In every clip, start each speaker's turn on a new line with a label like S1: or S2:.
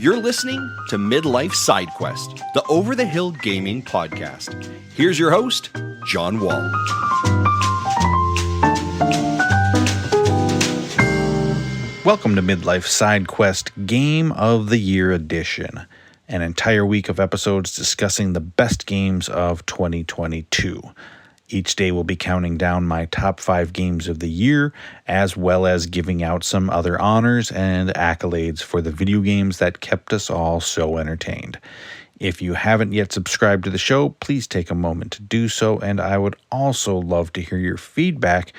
S1: You're listening to Midlife Side Quest, the Over the Hill Gaming Podcast. Here's your host, John Wall.
S2: Welcome to Midlife Side Quest Game of the Year Edition, an entire week of episodes discussing the best games of 2022. Each day we'll be counting down my top 5 games of the year, as well as giving out some other honors and accolades for the video games that kept us all so entertained. If you haven't yet subscribed to the show, please take a moment to do so, and I would also love to hear your feedback,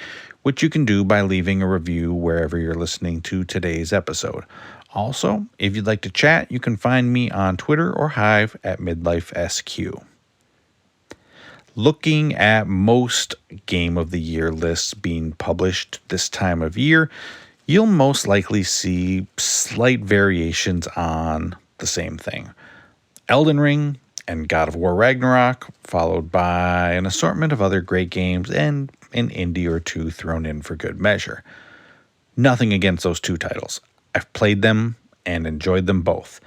S2: which you can do by leaving a review wherever you're listening to today's episode. Also, if you'd like to chat, you can find me on Twitter or Hive at MidlifeSQ. Looking at most Game of the Year lists being published this time of year, you'll most likely see slight variations on the same thing. Elden Ring and God of War Ragnarok, followed by an assortment of other great games and an indie or two thrown in for good measure. Nothing against those two titles. I've played them and enjoyed them both.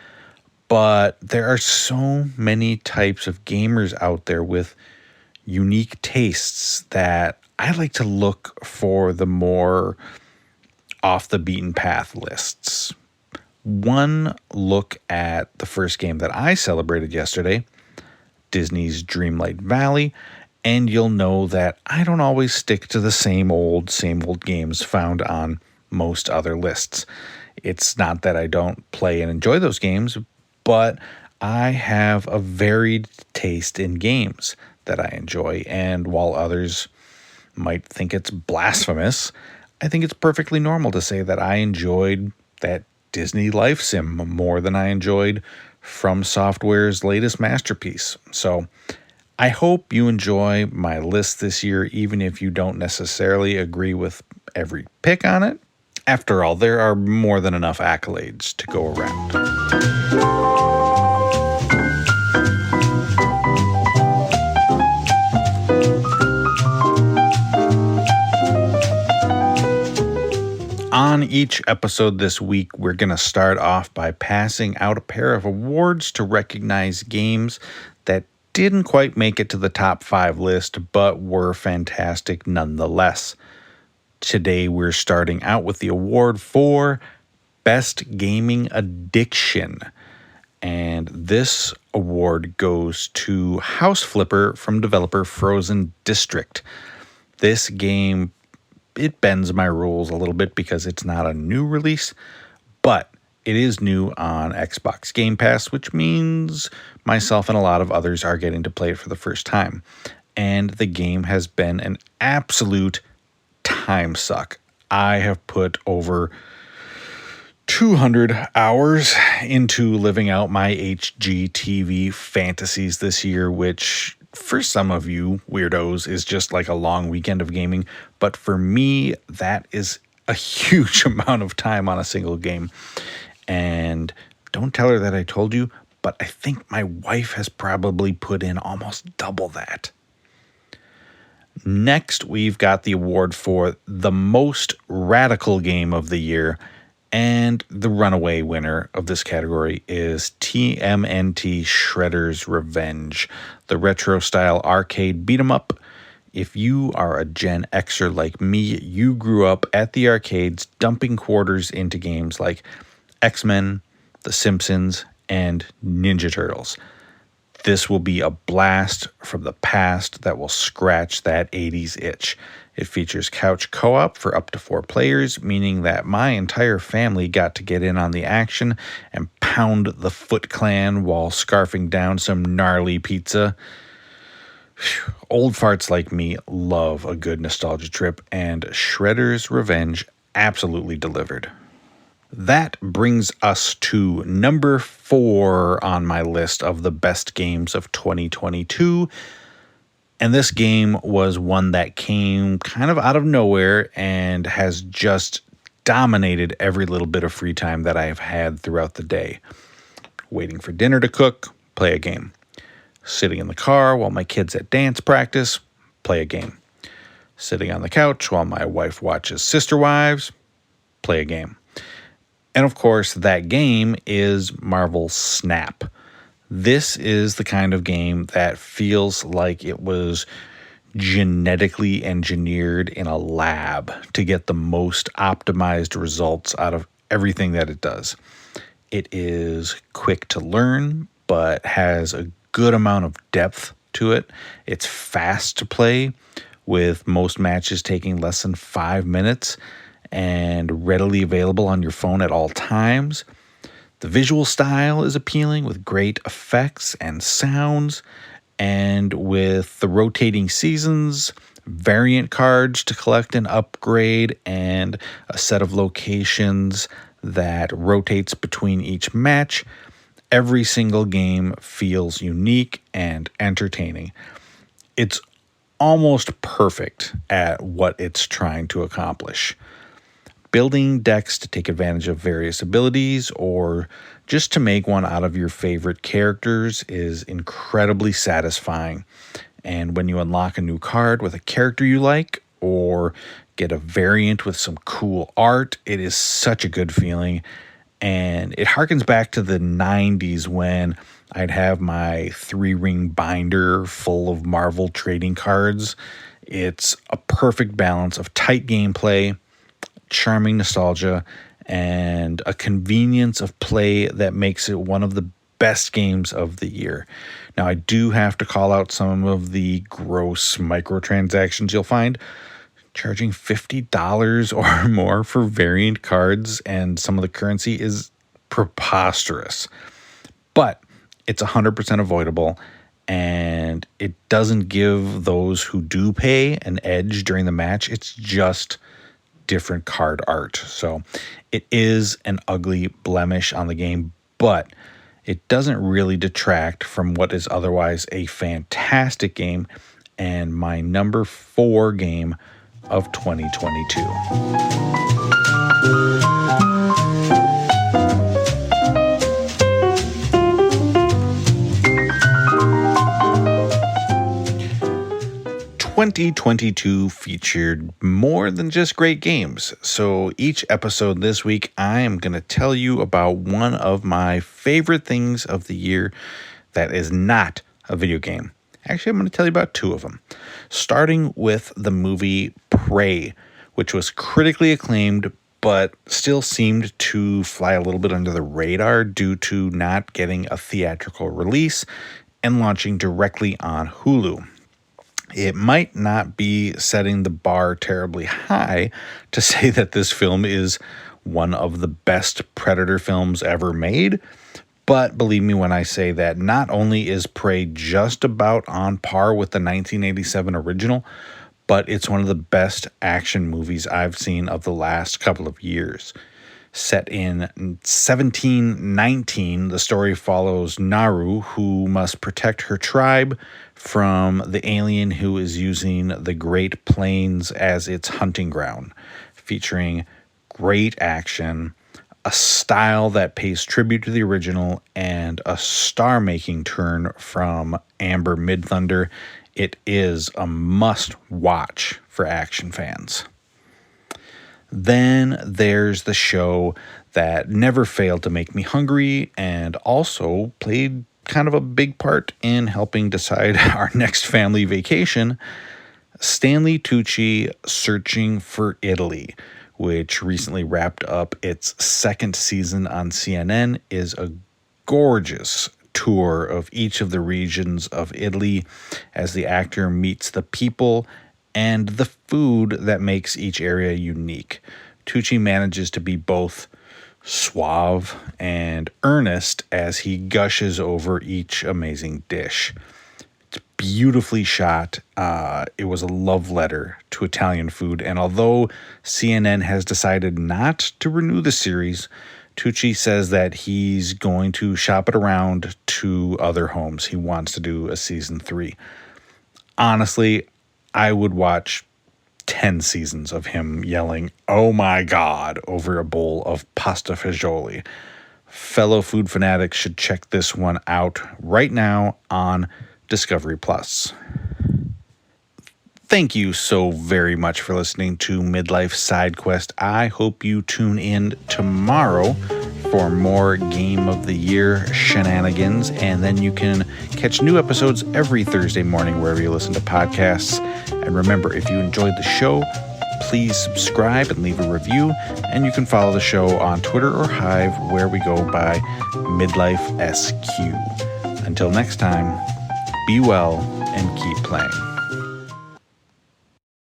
S2: But there are so many types of gamers out there with unique tastes that I like to look for the more off the beaten path lists. One look at the first game that I celebrated yesterday, Disney's Dreamlight Valley, and you'll know that I don't always stick to the same old games found on most other lists. It's not that I don't play and enjoy those games, but I have a varied taste in games that I enjoy, and while others might think it's blasphemous, I think it's perfectly normal to say that I enjoyed that Disney Life Sim more than I enjoyed From Software's latest masterpiece. So I hope you enjoy my list this year, even if you don't necessarily agree with every pick on it. After all, there are more than enough accolades to go around. On each episode this week, we're going to start off by passing out a pair of awards to recognize games that didn't quite make it to the top 5 list, but were fantastic nonetheless. Today, we're starting out with the award for Best Gaming Addiction. And this award goes to House Flipper from developer Frozen District. This game, it bends my rules a little bit because it's not a new release, but it is new on Xbox Game Pass, which means myself and a lot of others are getting to play it for the first time. And the game has been an absolute time suck. I have put over 200 hours into living out my HGTV fantasies this year, which for some of you weirdos is just like a long weekend of gaming, but for me, that is a huge amount of time on a single game. And don't tell her that I told you, but I think my wife has probably put in almost double that. Next, we've got the award for the most radical game of the year, and the runaway winner of this category is TMNT Shredder's Revenge, the retro-style arcade beat-em-up. If you are a Gen Xer like me, you grew up at the arcades dumping quarters into games like X-Men, The Simpsons, and Ninja Turtles. This will be a blast from the past that will scratch that 80s itch. It features couch co-op for up to 4 players, meaning that my entire family got to get in on the action and pound the Foot Clan while scarfing down some gnarly pizza. Old farts like me love a good nostalgia trip, and Shredder's Revenge absolutely delivered. That brings us to number 4 on my list of the best games of 2022. And this game was one that came kind of out of nowhere and has just dominated every little bit of free time that I have had throughout the day. Waiting for dinner to cook, play a game. Sitting in the car while my kids at dance practice, play a game. Sitting on the couch while my wife watches Sister Wives, play a game. And of course, that game is Marvel Snap. This is the kind of game that feels like it was genetically engineered in a lab to get the most optimized results out of everything that it does. It is quick to learn, but has a good amount of depth to it. It's fast to play, with most matches taking less than 5 minutes and readily available on your phone at all times. The visual style is appealing with great effects and sounds, and with the rotating seasons, variant cards to collect and upgrade, and a set of locations that rotates between each match, every single game feels unique and entertaining. It's almost perfect at what it's trying to accomplish. Building decks to take advantage of various abilities or just to make one out of your favorite characters is incredibly satisfying. And when you unlock a new card with a character you like or get a variant with some cool art, it is such a good feeling. And it harkens back to the 90s when I'd have my 3-ring binder full of Marvel trading cards. It's a perfect balance of tight gameplay, charming nostalgia, and a convenience of play that makes it one of the best games of the year. Now, I do have to call out some of the gross microtransactions you'll find. Charging $50 or more for variant cards and some of the currency is preposterous. But it's 100% avoidable, and it doesn't give those who do pay an edge during the match. It's just different card art. So it is an ugly blemish on the game, but it doesn't really detract from what is otherwise a fantastic game and my number 4 game of 2022. 2022 featured more than just great games. So each episode this week, I am going to tell you about one of my favorite things of the year that is not a video game. Actually, I'm going to tell you about 2 of them. Starting with the movie Prey, which was critically acclaimed, but still seemed to fly a little bit under the radar due to not getting a theatrical release and launching directly on Hulu. It might not be setting the bar terribly high to say that this film is one of the best Predator films ever made, but believe me when I say that not only is Prey just about on par with the 1987 original, but it's one of the best action movies I've seen of the last couple of years. Set in 1719, the story follows Naru, who must protect her tribe from the alien who is using the Great Plains as its hunting ground, featuring great action, a style that pays tribute to the original, and a star-making turn from Amber Midthunder. It is a must-watch for action fans. Then there's the show that never failed to make me hungry and also played kind of a big part in helping decide our next family vacation, Stanley Tucci Searching for Italy, which recently wrapped up its 2nd season on CNN, is a gorgeous tour of each of the regions of Italy as the actor meets the people and the food that makes each area unique. Tucci manages to be both suave and earnest as he gushes over each amazing dish. It's beautifully shot. It was a love letter to Italian food, and although CNN has decided not to renew the series, Tucci says that he's going to shop it around to other homes. He wants to do a season 3. Honestly, I would watch 10 seasons of him yelling, "Oh my God," over a bowl of pasta fagioli. Fellow food fanatics should check this one out right now on Discovery Plus. Thank you so very much for listening to Midlife Side Quest. I hope you tune in tomorrow for more Game of the Year shenanigans, and then you can catch new episodes every Thursday morning wherever you listen to podcasts. And remember, if you enjoyed the show, please subscribe and leave a review, and you can follow the show on Twitter or Hive, where we go by Midlife SQ. Until next time, be well and keep playing.